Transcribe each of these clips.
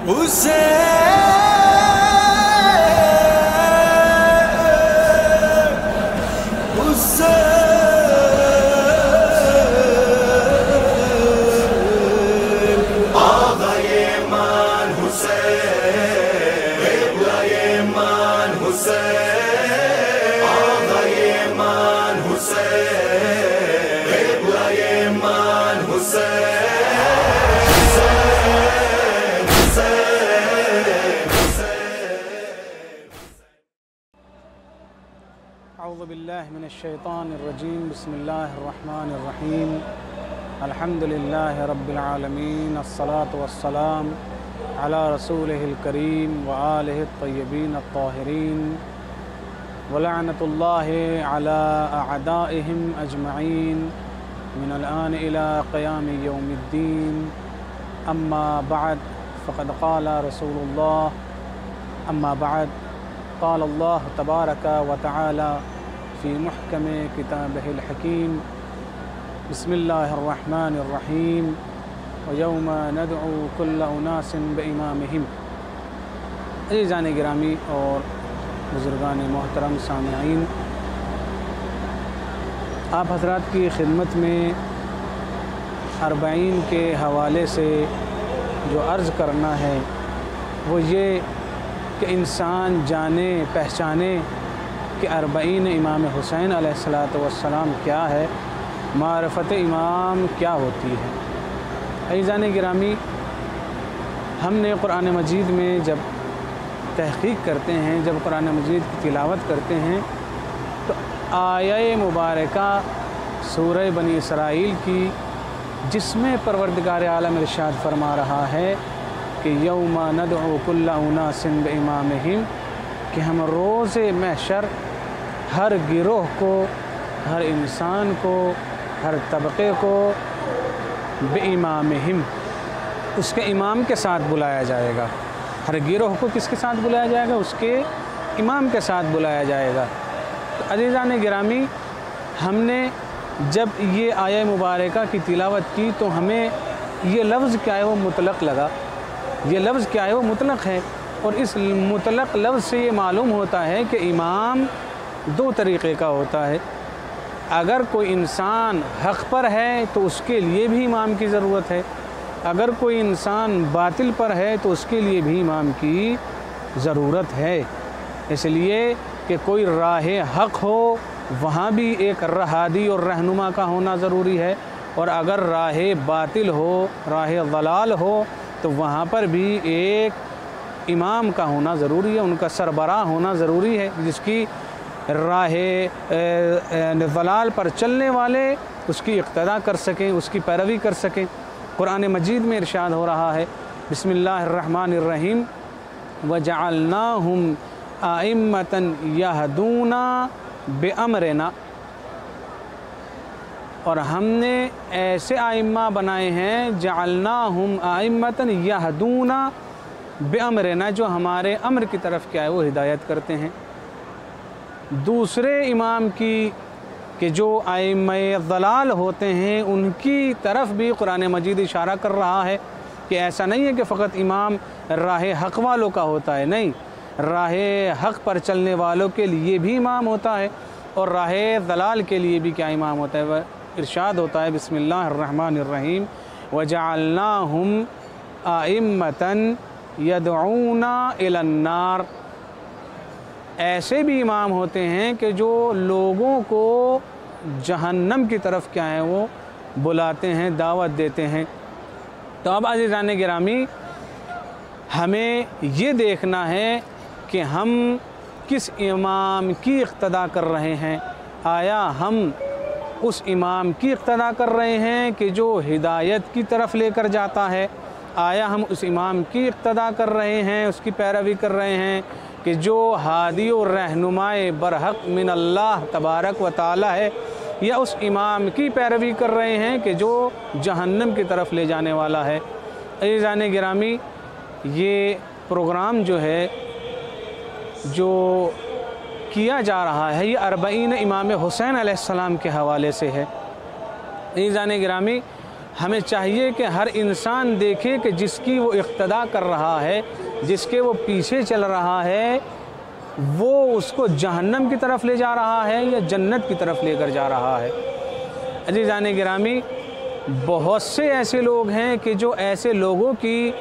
अऊज़ु बिल्लाहि मिनश्शैतानिर्रजीम बिस्मिल्लाहिर्रहमानिर्रहीम अल्हम्दुलिल्लाहि रब्बिल आलमीन अस्सलातु वस्सलाम अला रसूलिहिल करीम व आलिहि तय्यबीन अत्ताहिरीन व लअनतुल्लाहि अला अअदाइहिम अजमईन मिनल आन इला क़यामि यौमिद्दीन अम्मा बअद फ़क़द क़ाला रसूलुल्लाह अम्मा बअद क़ाल अल्लाह तबारक व तआला फ़ी मुहकम किताबिहिल हकीम बिस्मिल्लाहिर्रहमानिर्रहीम व यौम नदअू कुल्ल उनासिन बिइमामिहिम। अज़ीज़ान गिरामी और बुज़ुर्गान मोहतरम सामिईन, आप हज़रात की खिदमत में अर्बईन के हवाले से जो अर्ज़ करना है वो ये कि इंसान जाने पहचाने कि अर्बईन इमाम हुसैन अलैहिस्सलातु वस्सलाम क्या है, मारिफ़त इमाम क्या होती है। अज़ीज़ान गिरामी, हमने कुरान मजीद में जब तहक़ीक़ करते हैं, जब कुरान मजीद की तिलावत करते हैं तो आये मुबारका सूरह बनी इसराइल की, जिसमें परवरदिगार आलम इरशाद फरमा रहा है कि यौम नदअू कुल्ल उनासिन बिइमामिहिम, कि हम रोज़ महशर हर गिरोह को, हर इंसान को, हर तबक़े को बिइमामिहिम, उसके इमाम के साथ बुलाया जाएगा। हर गिरोह को किसके साथ बुलाया जाएगा? उसके इमाम के साथ बुलाया जाएगा। तो अज़ीज़ान गिरामी, हमने जब ये आया मुबारका की तिलावत की तो हमें ये लफ्ज़ क्या है वो मुतलक़ लगा। ये लफ्ज़ क्या है वो मुतलक़ है, और इस मुतलक़ लफ्ज़ से ये मालूम होता है कि इमाम दो तरीक़े का होता है। अगर कोई इंसान हक़ पर है तो उसके लिए भी इमाम की ज़रूरत है, अगर कोई इंसान बातिल पर है तो उसके लिए भी इमाम की ज़रूरत है। इसलिए कि कोई राह हक़ हो वहाँ भी एक रहादी और रहनुमा का होना ज़रूरी है, और अगर राह बातिल हो, राह ज़लाल हो, तो वहाँ पर भी एक इमाम का होना ज़रूरी है, उनका सरबराह होना ज़रूरी है, जिसकी राह ज़लाल पर चलने वाले उसकी इक़्तिदा कर सकें, उसकी पैरवी कर सकें। कुरान मजीद में इरशाद हो रहा है बिस्मिल्लाहिर्रहमानिर्रहीम वजअलनाहुम आइम्मतन यहदूना बिअमरिना, और हमने ऐसे आइम्मा बनाए हैं, जअलनाहुम आइम्मतन यहदूना बिअमरिना, जो हमारे अम्र की तरफ क्या है वो हिदायत करते हैं। दूसरे इमाम की कि जो आइम्मे ज़लाल होते हैं उनकी तरफ भी कुरान मजीद इशारा कर रहा है कि ऐसा नहीं है कि फ़कत इमाम राह हक़ वालों का होता है, नहीं, राह हक़ पर चलने वालों के लिए भी इमाम होता है, और राह ज़लाल के लिए भी क्या इमाम होता है। वह इरशाद होता है बिस्मिल्लाहिर्रहमानिर्रहीम वजअलनाहुम आइम्मतन यदऊना इलन्नार, ऐसे भी इमाम होते हैं कि जो लोगों को जहन्नम की तरफ क्या है वो बुलाते हैं, दावत देते हैं। तो अब अज़ीज़ान गिरामी, हमें ये देखना है कि हम किस इमाम की इक़्तिदा कर रहे हैं। आया हम उस इमाम की इक़्तिदा कर रहे हैं कि जो हिदायत की तरफ लेकर जाता है, आया हम उस इमाम की इक़्तिदा कर रहे हैं, उसकी पैरवी कर रहे हैं कि जो हादी और रहनुमाए बरहक़ मिन अल्लाह तबारक व ताला है, या उस इमाम की पैरवी कर रहे हैं कि जो जहन्नम की तरफ ले जाने वाला है। अज़ीज़ान गिरामी, ये प्रोग्राम जो है जो किया जा रहा है ये अर्बईन इमाम हुसैन अलैहिस्सलाम के हवाले से है। अज़ीज़ान गिरामी, हमें चाहिए कि हर इंसान देखे कि जिसकी वो इक़्तिदा कर रहा है, जिसके वो पीछे चल रहा है, वो उसको जहन्नम की तरफ ले जा रहा है या जन्नत की तरफ लेकर जा रहा है। अज़ीज़ान गिरामी, बहुत से ऐसे लोग हैं कि जो ऐसे लोगों की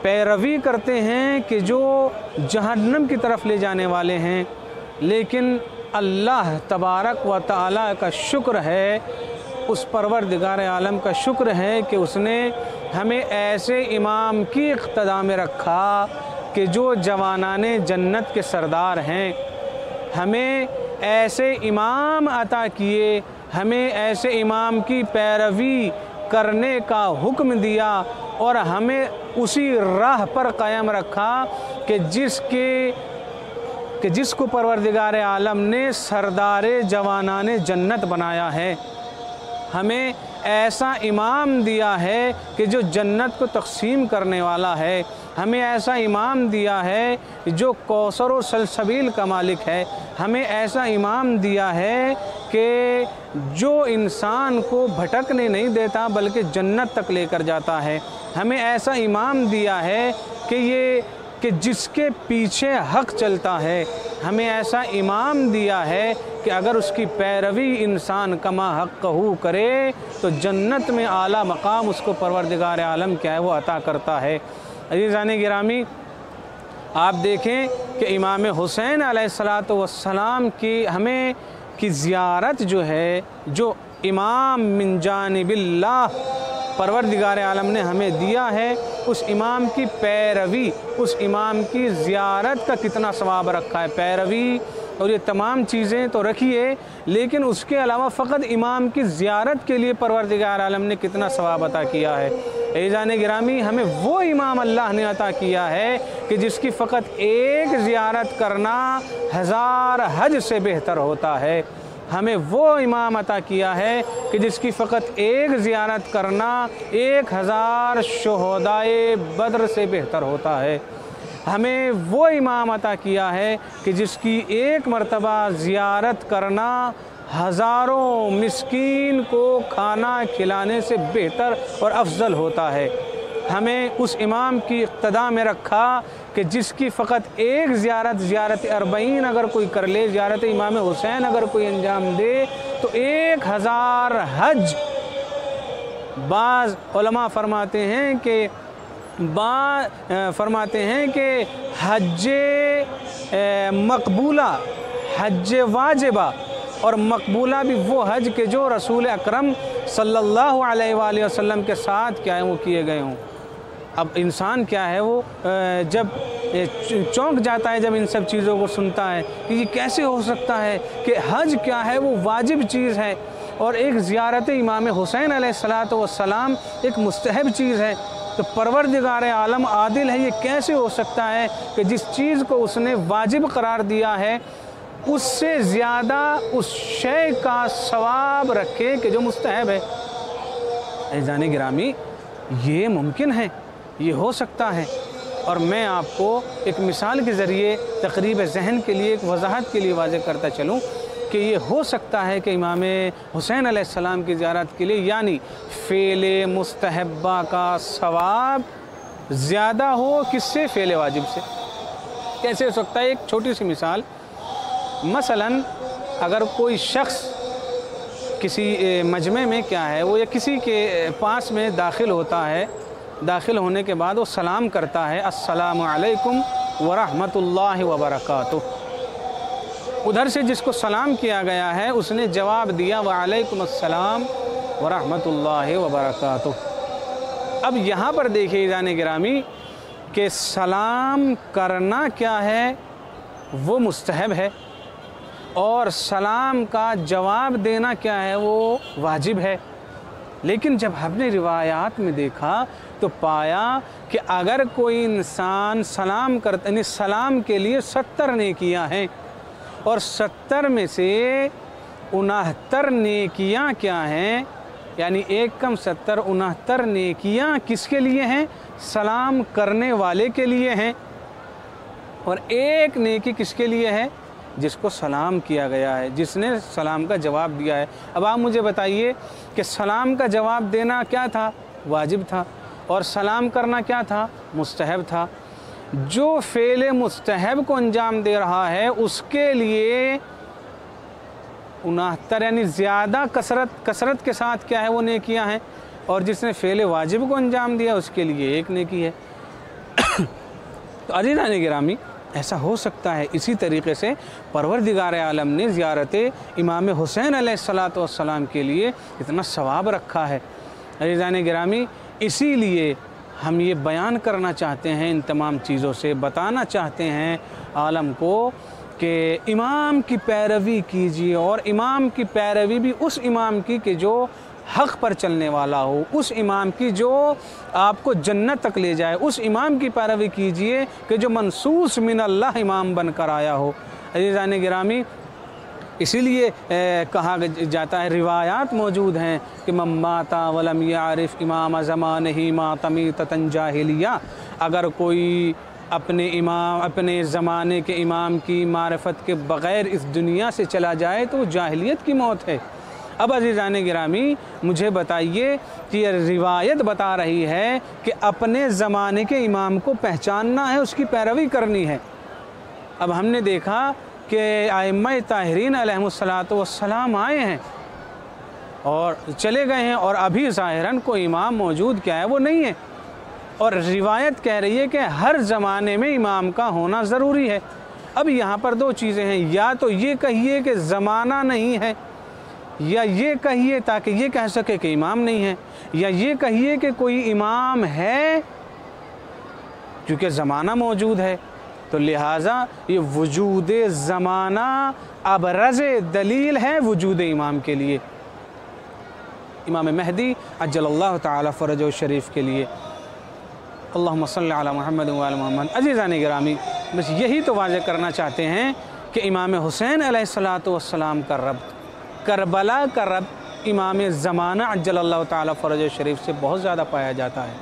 पैरवी करते हैं कि जो जहन्नम की तरफ ले जाने वाले हैं, लेकिन अल्लाह तबारक व तआला का शुक्र है, उस परवरदिगार आलम का शुक्र है कि उसने हमें ऐसे इमाम की इक़्तिदा में रखा कि जो जवानाने जन्नत के सरदार हैं। हमें ऐसे इमाम अता किए, हमें ऐसे इमाम की पैरवी करने का हुक्म दिया और हमें उसी राह पर कायम रखा कि जिसको परवरदिगार आलम ने सरदारे जवानाने जन्नत बनाया है। हमें ऐसा इमाम दिया है कि जो जन्नत को तक़सीम करने वाला है। हमें ऐसा इमाम दिया है जो कौसर और सलसबील का मालिक है। हमें ऐसा इमाम दिया है कि जो इंसान को भटकने नहीं देता बल्कि जन्नत तक लेकर जाता है। हमें ऐसा इमाम दिया है कि जिसके पीछे हक़ चलता है। हमें ऐसा इमाम दिया है कि अगर उसकी पैरवी इंसान कमा हक़्क़हू करे तो जन्नत में आला मकाम उसको परवरदिगार आलम क्या है वो अता करता है। अज़ीज़ान गिरामी, आप देखें कि इमाम हुसैन अलैहिस्सलातु वस्सलाम की ज़ियारत जो है, जो इमाम मिन जानिबिल्लाह परवरदिगार आलम ने हमें दिया है, उस इमाम की पैरवी, उस इमाम की ज़ियारत का कितना सवाब रखा है। पैरवी और ये तमाम चीज़ें तो रखिए, लेकिन उसके अलावा फ़कत इमाम की ज़ियारत के लिए परवरदिगार आलम ने कितना सवाब अता किया है। ऐज़ान गिरामी, हमें वो इमाम अल्लाह ने अता किया है कि जिसकी फ़कत एक ज़ियारत करना 1000 हज से बेहतर होता है। हमें वो इमाम अता किया है कि जिसकी फ़कत एक ज़ियारत करना 1000 शुहदाए बद्र से बेहतर होता है। हमें वो इमाम अता किया है कि जिसकी एक मरतबा ज़ियारत करना हज़ारों मिस्कीन को खाना खिलाने से बेहतर और अफजल होता है। हमें उस इमाम की इक़्तिदा में रखा कि जिसकी फ़कत एक ज़ियारत अरबईन अगर कोई कर ले, ज़ियारत इमाम हुसैन अगर कोई अंजाम दे तो 1000 हज। बाज़ उलमा फरमाते हैं कि हज मकबूला, हज वाजिबा और मकबूला भी वो हज के जो रसूल अकरम सल्लल्लाहु अलैहि वसल्लम के साथ क्या है वो किए गए हों। अब इंसान क्या है वो जब चौंक जाता है जब इन सब चीज़ों को सुनता है कि ये कैसे हो सकता है कि हज क्या है वो वाजिब चीज़ है और एक ज़ियारत इमाम हुसैन अलैहिस्सलातु वस्सलाम एक मुस्तहब चीज़ है। तो परवरदिगार आलम आदिल है, ये कैसे हो सकता है कि जिस चीज़ को उसने वाजिब करार दिया है उससे ज़्यादा उस शय का सवाब रखे कि जो मुस्तहब है। ऐज़ान गिरामी, ये मुमकिन है, ये हो सकता है। और मैं आपको एक मिसाल के ज़रिए तक़रीब ज़हन के लिए, एक वजाहत के लिए वाज़ेह करता चलूँ कि ये हो सकता है कि इमाम हुसैन अलैहिस्सलाम की ज़ियारत के लिए यानी फ़ेल मुस्तहब्बा का सवाब ज़्यादा हो किससे, फ़ेल वाजिब से। कैसे हो सकता है? एक छोटी सी मिसाल, मसलन अगर कोई शख्स किसी मजमे में क्या है वो या किसी के पास में दाखिल होता है, दाखिल होने के बाद वो सलाम करता है, अस्सलामु अलैकुम व रहमतुल्लाहि व बरकातुहू। उधर से जिसको सलाम किया गया है उसने जवाब दिया व अलैकुम अस्सलाम व रहमतुल्लाहि व बरकातुहू। अब यहाँ पर देखिए जाने गिरामी कि सलाम करना क्या है वो मुस्तहब है और सलाम का जवाब देना क्या है वो वाजिब है। लेकिन जब हमने रिवायात में देखा तो पाया कि अगर कोई इंसान सलाम करते यानी सलाम के लिए 70 नेकियां हैं और 70 में से 69 नेकियां क्या हैं, यानी 1 कम 70 69 नेकियां किसके लिए हैं? सलाम करने वाले के लिए हैं। और 1 नेकी किसके लिए है? जिसको सलाम किया गया है, जिसने सलाम का जवाब दिया है। अब आप मुझे बताइए कि सलाम का जवाब देना क्या था? वाजिब था। और सलाम करना क्या था? मुस्तहब था। जो फ़ेल मुस्तहब को अंजाम दे रहा है उसके लिए 69 यानी ज़्यादा कसरत के साथ क्या है वो नेकियां हैं, और जिसने फ़ेल वाजिब को अंजाम दिया उसके लिए 1 नेकी है। तो अज़ीज़ान गिरामी, ऐसा हो सकता है। इसी तरीक़े से परवरदिगार आलम ने ज़ियारत इमाम हुसैन अलैहिस्सलातु वस्सलाम के लिए इतना सवाब रखा है। अज़ीज़ान गिरामी, इसीलिए हम ये बयान करना चाहते हैं, इन तमाम चीज़ों से बताना चाहते हैं आलम को कि इमाम की पैरवी कीजिए, और इमाम की पैरवी भी उस इमाम की कि जो हक़ पर चलने वाला हो, उस इमाम की जो आपको जन्नत तक ले जाए, उस इमाम की पैरवी कीजिए कि जो मनसूस मिन अल्लाह इमाम बनकर आया हो। अज़ीज़ान गिरामी, इसीलिए कहा जाता है, रिवायात मौजूद हैं कि मम्माता वलम यारिफ इमाम ज़मान ही मातमी ततन जाहिलिया, अगर कोई अपने ज़माने के इमाम की मारिफत के बग़ैर इस दुनिया से चला जाए तो जाहिलियत की मौत है। अब अज़ीज़ान गिरामी, मुझे बताइए कि यह रिवायत बता रही है कि अपने ज़माने के इमाम को पहचानना है, उसकी पैरवी करनी है। अब हमने देखा कि आइम्मा ताहिरीन अलैहिमुस्सलातु वस्सलाम आए हैं और चले गए हैं, और अभी ज़ाहिरन कोई इमाम मौजूद क्या है वो नहीं है, और रिवायत कह रही है कि हर ज़माने में इमाम का होना ज़रूरी है। अब यहाँ पर 2 चीज़ें हैं, या तो ये कहिए कि ज़माना नहीं है, या ये कहिए ताकि ये कह सके कि इमाम नहीं है, या ये कहिए कि कोई इमाम है क्योंकि ज़माना मौजूद है। तो लिहाजा ये वजूद ज़माना अबरज़ दलील है वजूद इमाम के लिए, इमाम महदी अज्जलल्लाहु ताला फ़रजहु शरीफ के लिए। अल्लाहुम्मा सल्लि अला मुहम्मद व अला मुहम्मद। अज़ीज़ान गिरामी, बस यही तो वाज़ेह करना चाहते हैं कि इमाम हुसैन अलैहिस्सलातु वस्सलाम का रब, करबला का रब इमाम ज़माना अज्जलल्लाहु ताला फ़रजहु शरीफ से बहुत ज़्यादा पाया जाता है।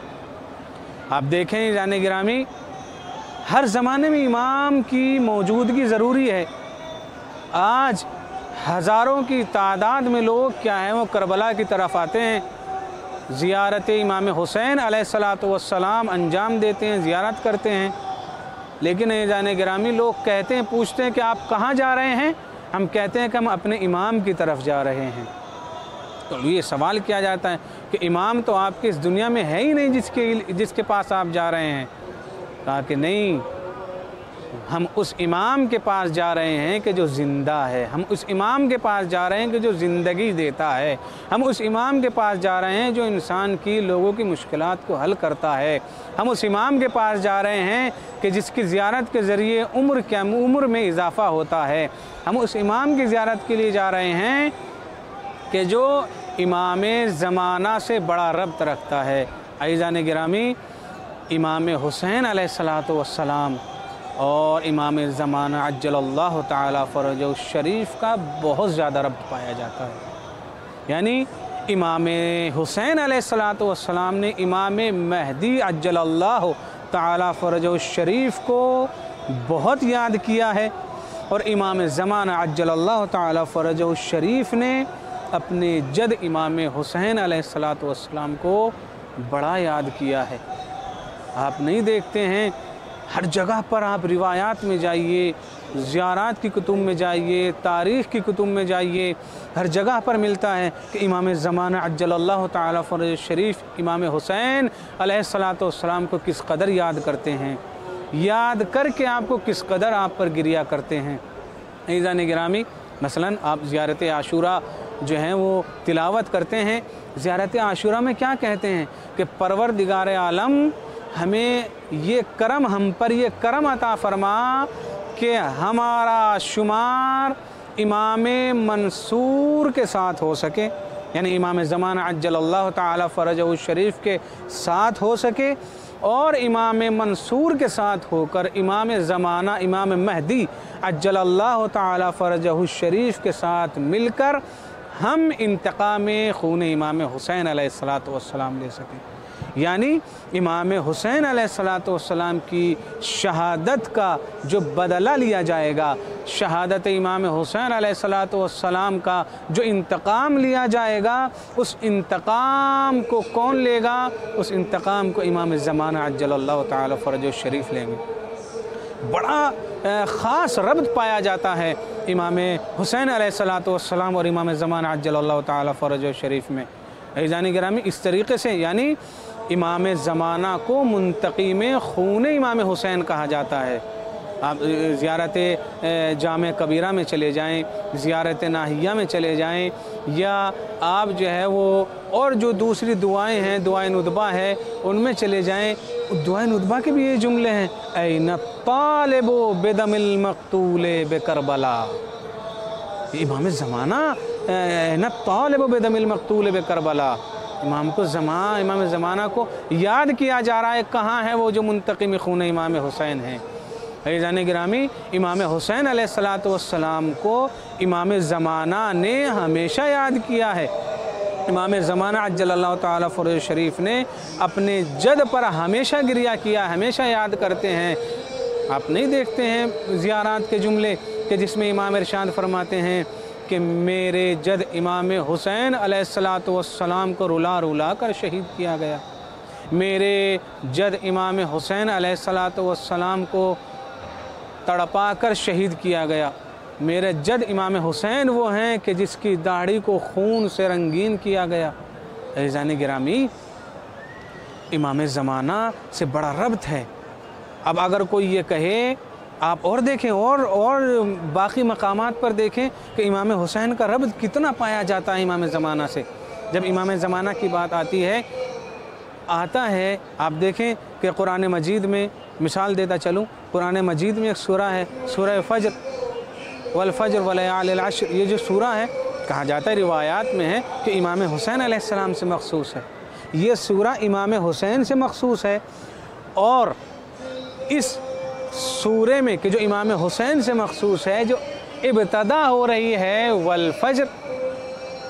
आप देखें जाने गिरामी, हर ज़माने में इमाम की मौजूदगी ज़रूरी है। आज हज़ारों की तादाद में लोग क्या हैं वो करबला की तरफ आते हैं, ज़ियारत इमाम हुसैन अलैहिस्सलातु वस्सलाम अंजाम देते हैं, ज़ियारत करते हैं। लेकिन जाने गिरामी, लोग कहते हैं, पूछते हैं कि आप कहाँ जा रहे हैं? हम कहते हैं कि हम अपने इमाम की तरफ जा रहे हैं। तो ये सवाल किया जाता है कि इमाम तो आपके इस दुनिया में है ही नहीं जिसके पास आप जा रहे हैं। कहा कि नहीं, हम उस इमाम के पास जा रहे हैं कि जो ज़िंदा है, हम उस इमाम के पास जा रहे हैं कि जो ज़िंदगी देता है, हम उस इमाम के पास जा रहे हैं जो इंसान की, लोगों की मुश्किलात को हल करता है, हम उस इमाम के पास जा रहे हैं कि जिसकी ज़ियारत के ज़रिए उम्र में इजाफ़ा होता है, हम उस इमाम की ज़ियारत के लिए जा रहे हैं कि जो इमाम ज़माना से बड़ा रब्त रखता है। अज़ीज़ान गिरामी, इमाम हुसैन अलैहिस्सलातु वस्सलाम और इमाम ज़माना अज्जलल्लाहु ताला फ़रजहु शरीफ का बहुत ज़्यादा रब्त पाया जाता है। यानी इमाम हुसैन अलैहिस्सलातु वस्सलाम ने इमाम महदी अज्जलल्लाहु ताला फ़रजहु शरीफ को बहुत याद किया है, और इमाम ज़माना अज्जलल्लाहु ताला फ़रजहु शरीफ ने अपने जद इमाम हुसैन अलैहिस्सलातु वस्सलाम को बड़ा याद किया है। आप नहीं देखते हैं, हर जगह पर आप रिवायात में जाइए, ज़ियारात की कुतुब में जाइए, तारीख़ की कुतुब में जाइए, हर जगह पर मिलता है कि इमाम ज़माना अज्जलल्लाहु ताला फ़रजहु शरीफ इमाम हुसैन अलैहिस्सलातु वस्सलाम को किस कदर याद करते हैं, याद करके आपको किस कदर आप पर गिरिया करते हैं। अज़ीज़ान गिरामी, मसलन आप ज़ियारत आशूरा जो हैं वो तिलावत करते हैं। ज़ियारत आशूरा में क्या कहते हैं कि परवरदिगार आलम हमें ये करम, हम पर ये करम अता फरमा कि हमारा शुमार इमाम मंसूर के साथ हो सके, यानी इमाम ज़माना अज्जलल्लाहु ताला फ़रजहु शरीफ के साथ हो सके, और इमाम मंसूर के साथ होकर इमाम ज़माना इमाम महदी अज्जलल्लाहु ताला फ़रजहु शरीफ के साथ मिलकर हम इंतकाम खून इमाम हुसैन अलैहिस्सलातु वस्सलाम ले सकें। यानी इमाम हुसैन अलैहिस्सलाम की शहादत का जो बदला लिया जाएगा, शहादत इमाम हुसैन अलैहिस्सलाम का जो इंतकाम लिया जाएगा, उस इंतकाम को कौन लेगा? उस इंतकाम को इमाम ज़माना अज्जलल्लाहु ताला फ़रजहु शरीफ लेंगे। बड़ा ख़ास रब्त पाया जाता है इमाम हुसैन अलैहिस्सलाम और इमाम ज़माना अज्जलल्लाहु ताला फ़रजहु शरीफ में। अज़ीज़ान गिरामी, इस तरीक़े से यानी इमाम ज़माना को मुंतक़ीम खून इमाम हुसैन कहा जाता है। आप ज़ियारत जामे कबीरा में चले जाएं, ज़ियारत नाहिया में चले जाएं, या आप जो है वो और जो दूसरी दुआएं हैं, दुआए नुदबा है, उनमें चले जाएं। दुआए नुदबा के भी ये जुमले हैं, ऐन तालिबो बेदमिल मक़तूले बेकरबला। इमाम ज़माना न तालिबो बेदमिल मक़तूले बेकरबला, इमाम ज़माना को याद किया जा रहा है। कहाँ है वो जो मुंतक़िम खून इमाम हुसैन हैं? अज़ीज़ान गिरामी, इमाम हुसैन अलैहिस्सलाम को इमाम ज़माना ने हमेशा याद किया है। इमाम ज़माना अज्जलल्लाहु ताला फ़रजहु शरीफ ने अपने जद पर हमेशा गिरिया किया, हमेशा याद करते हैं। आप नहीं देखते हैं ज़ियारात के जुमले कि जिसमें इमाम इरशाद फरमाते हैं कि मेरे जद इमाम हुसैन अलैहिस्सलाम को रुला रुला कर शहीद किया गया, मेरे जद इमाम हुसैन अलैहिस्सलाम को तड़पा कर शहीद किया गया। मेरे जद इमाम हुसैन वो हैं कि जिसकी दाढ़ी को खून से रंगीन किया गया। अज़ीज़ान गिरामी, इमाम ज़माना से बड़ा रब्त है। अब अगर कोई ये कहे, आप और देखें और बाकी मकामात पर देखें कि इमाम हुसैन का रब्त कितना पाया जाता है इमाम ज़माना से। जब इमाम ज़माना की बात आती है, आप देखें कि कुरान मजीद में, मिसाल देता चलूँ, कुरान मजीद में एक सूरा है, सूरह फ़ज्र, वल फ़ज्र वलयालिल अश्र। ये जो सूरा है, कहा जाता है, रिवायात में है कि इमाम हुसैन अलैहिस्सलाम से मख़सूस है। ये सूरा इमाम हुसैन से मख़सूस है। और इस सूरे में कि जो इमाम हुसैन से मख़सूस है, जो इब्तदा हो रही है वल फ़ज्र,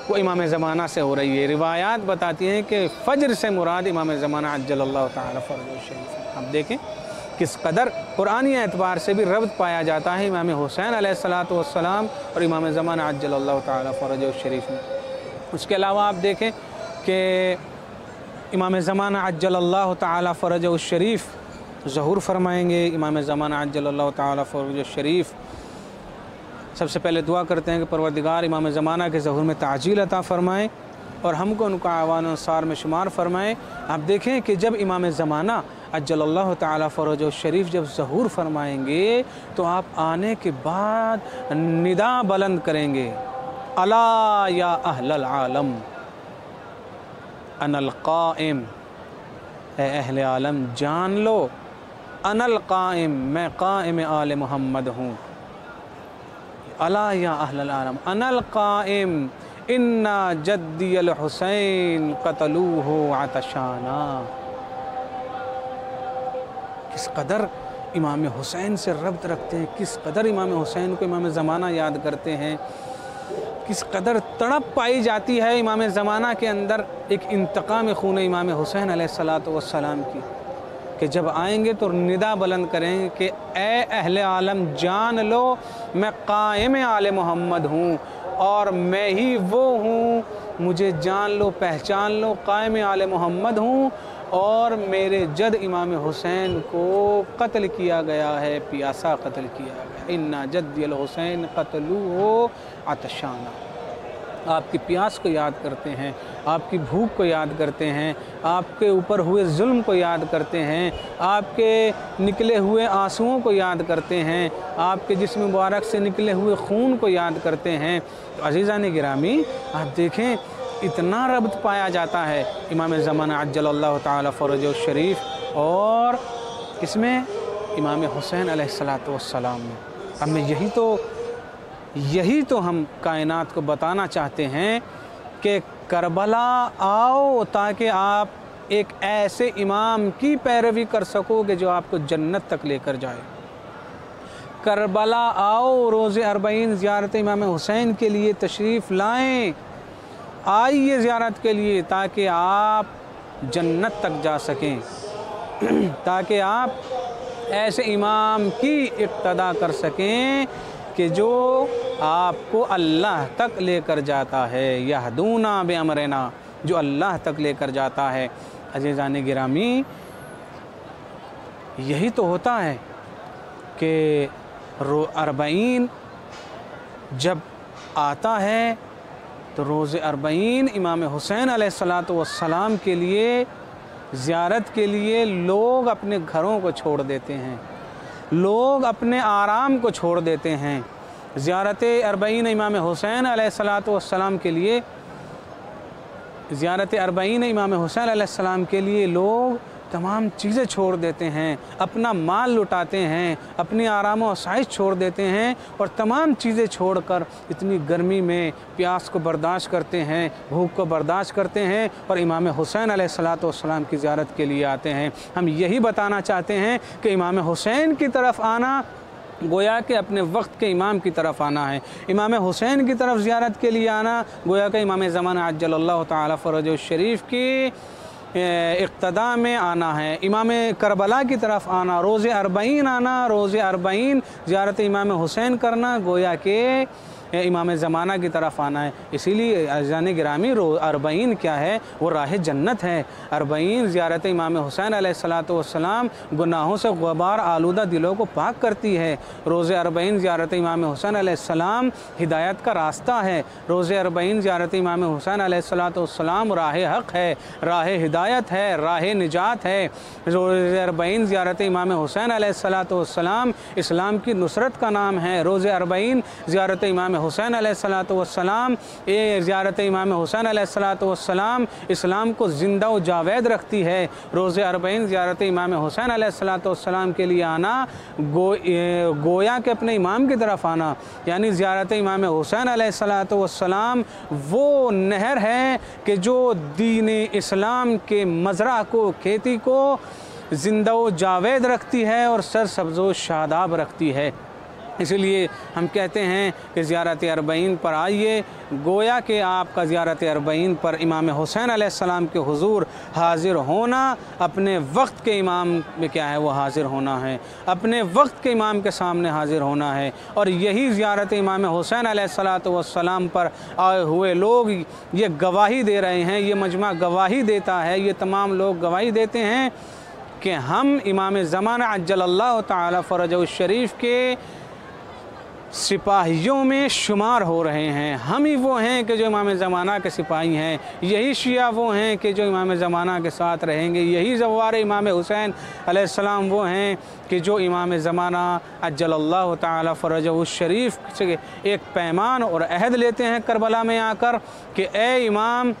वो इमाम ज़माना से हो रही है। रिवायात बताती हैं कि फ़ज्र से मुराद इमाम ज़माना अज्जलल्लाहु ताला फ़रजहु शरीफ। अब देखें किस कदर कुरानी एतबार से भी रब्त पाया जाता है इमाम हुसैन अलैहिस्सलाम और इमाम ज़माना अज्जलल्लाहु ताला फ़रजहु शरीफ में। उसके अलावा आप देखें कि इमाम ज़माना अज्जलल्लाहु ताला फ़रजहु शरीफ ज़हूर फरमाएंगे। इमाम ज़माना अज्जलल्लाहु ताला फ़रजहु शरीफ सबसे पहले दुआ करते हैं कि परवरदिगार इमाम ज़माना के ज़हूर में ताजील अता फ़रमाएँ और हमको उनका आवान अंसार में शुमार फ़रमाएँ। आप देखें कि जब इमाम ज़माना अज्जलल्लाहु ताला फ़रजहु शरीफ जब ज़हूर फरमाएंगे तो आप आने के बाद निदा बुलंद करेंगे, अला या अहलल आलम अनल क़ाइम, ए अहले आलम जान लो, अनल क़ाइम, मैं क़ाइम आले मोहम्मद हूँ। अला या अहलल आलम अनल क़ाइम इन्ना जद्दी अल हुसैन क़तलूहु अतशाना। किस कदर इमाम हुसैन से रब्त रखते हैं, किस कदर इमाम हुसैन को इमाम ज़माना याद करते हैं, किस कदर तड़प पाई जाती है इमाम ज़माना के अंदर एक इंतकाम खून इमाम हुसैन अलैहिस्सलाम की, कि जब आएंगे तो निदा बुलंद करेंगे कि ए अहले आलम जान लो, मैं क़ाइम आले मोहम्मद हूँ और मैं ही वो हूँ, मुझे जान लो, पहचान लो, क़ाइम आले मोहम्मद हूँ और मेरे जद इमाम हुसैन को कत्ल किया गया है, पियासा कत्ल किया गया। इन्ना जद्दी अल हुसैन क़तलूहु अतशाना। आपकी प्यास को याद करते हैं, आपकी भूख को याद करते हैं, आपके ऊपर हुए जुल्म को याद करते हैं, आपके निकले हुए आंसुओं को याद करते हैं, आपके जिस्म मुबारक से निकले हुए खून को याद करते हैं। तो अज़ीज़ान गिरामी, आप देखें इतना रब्त पाया जाता है इमाम ज़माना अज्जलल्लाहु ताला फ़रजहु शरीफ और इसमें इमाम हुसैन अलैहिस्सलाम में। अब मैं यही तो हम कायनात को बताना चाहते हैं कि करबला आओ ताकि आप एक ऐसे इमाम की पैरवी कर सकोगे जो आपको जन्नत तक लेकर जाए। करबला आओ, रोज़े अरबईन ज़ियारत इमाम हुसैन के लिए तशरीफ़ लाएं, आइए ज़ियारत के लिए ताकि आप जन्नत तक जा सकें, ताकि आप ऐसे इमाम की इक्तदा कर सकें कि जो आपको अल्लाह तक लेकर जाता है, यहदूना बिअमरिना, जो अल्लाह तक लेकर जाता है। अज़ीज़ान गिरामी, यही तो होता है कि अरबईन जब आता है तो रोज़े अरबईन इमाम हुसैन अलैहिस्सलातु वस्सलाम के लिए ज़ियारत के लिए लोग अपने घरों को छोड़ देते हैं, लोग अपने आराम को छोड़ देते हैं। ज़ियारत अरबईन इमाम हुसैन अलैहिस्सलातु वस्सलाम के लिए, ज़ियारत अरबईन इमाम हुसैन अलैहिस्सलाम के लिए लोग तमाम चीज़ें छोड़ देते हैं, अपना माल लुटाते हैं, अपनी आराम व आसाइश छोड़ देते हैं और तमाम चीज़ें छोड़कर इतनी गर्मी में प्यास को बर्दाश्त करते हैं, भूख को बर्दाश्त करते हैं और इमाम हुसैन अलैहिस्सलातु वस्सलाम की ज़ियारत के लिए आते हैं। हम यही बताना चाहते हैं कि इमाम हुसैन की तरफ आना गोया के अपने वक्त के इमाम की तरफ आना है। इमाम हुसैन की तरफ ज़ियारत के लिए आना गोया के इमाम ज़माना अज्जलल्लाहु तआला फ़रजहु शरीफ की इक़्तिदा में आना है। इमाम करबला की तरफ आना, रोज़े अरबईन आना, रोज़े अरबईन ज़ियारत इमाम हुसैन करना गोया के इमाम ज़माना की तरफ आना है। इसीलिए अज़ीज़ान गिरामी अरबईन क्या है? वो राह जन्नत है। अरबईन ज़ियारत इमाम हुसैन अलैहिस्सलातु वस्सलाम गुनाहों से ग़ुबार आलूदा दिलों को पाक करती है। रोज़े अरबईन ज़ियारत इमाम हुसैन अलैहिस्सलाम हिदायत का रास्ता है। रोज़े अरबईन ज़ियारत इमाम हुसैन अलैहिस्सलातु वस्सलाम राह हक़ है, राह हिदायत है, राह निजात है। रोज़े अरबईन ज़ियारत इमाम हुसैन अलैहिस्सलातु वस्सलाम इस्लाम की नुसरत का नाम है। रोज़े अरबईन ज़ियारत इमाम हुसैन अलैहिस्सलातु वस्सलाम, ये ज़ियारत इमाम हुसैन अलैहिस्सलातु वस्सलाम इस्लाम को ज़िंदा व जावेद रखती है। रोज़े अरबईन ज़ियारत इमाम हुसैन अलैहिस्सलातु वस्सलाम के लिए आना गोया के अपने इमाम की तरफ आना, यानी ज़ियारत इमाम हुसैन अलैहिस्सलातु वस्सलाम वो नहर है कि जो दीन इस्लाम के मज़रा को, खेती को ज़िंदा व जावेद रखती है और सरसब्ज़ व शादाब रखती है। इसलिए हम कहते हैं कि ज़ियारत अरबईन पर आइए। गोया के आपका ज़ियारत अरबईन पर इमाम हुसैन अलैहिस्सलाम के हुज़ूर हाज़िर होना, अपने वक्त के इमाम में क्या है वो हाज़िर होना है, अपने वक्त के इमाम के सामने हाज़िर होना है। और यही ज़ियारत इमाम हुसैन अलैहिस्सलातु वस्सलाम पर आए हुए लोग ये गवाही दे रहे हैं, ये मजमा गवाही देता है, ये तमाम लोग गवाही देते हैं कि हम इमाम ज़माना अज्जलल्लाहु तआला फ़रजहु शरीफ के सिपाहियों में शुमार हो रहे हैं। हम ही वो हैं कि जो इमाम ज़माना के सिपाही हैं, यही शिया वो हैं कि जो इमाम ज़माना के साथ रहेंगे, यही ज़वार इमाम हुसैन अलैहिस्सलाम वो हैं कि जो इमाम ज़माना अज्जलल्लाहु तआला फ़रजहु शरीफ से एक पैमान और अहद लेते हैं करबला में आकर कि ए इमाम,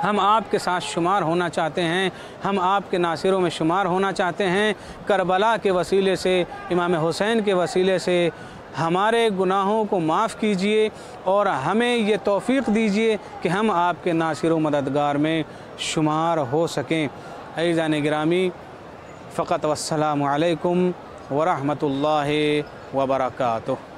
हम आपके साथ शुमार होना चाहते हैं, हम आपके नासिरों में शुमार होना चाहते हैं। करबला के वसीले से, इमाम हुसैन के वसीले से हमारे गुनाहों को माफ़ कीजिए और हमें ये तौफ़ीक़ दीजिए कि हम आपके नासिर व मददगार में शुमार हो सकें। अज़ीज़ान गिरामी, फ़क़त वस्सलामु अलैकुम व रहमतुल्लाहि व बरकातुहू।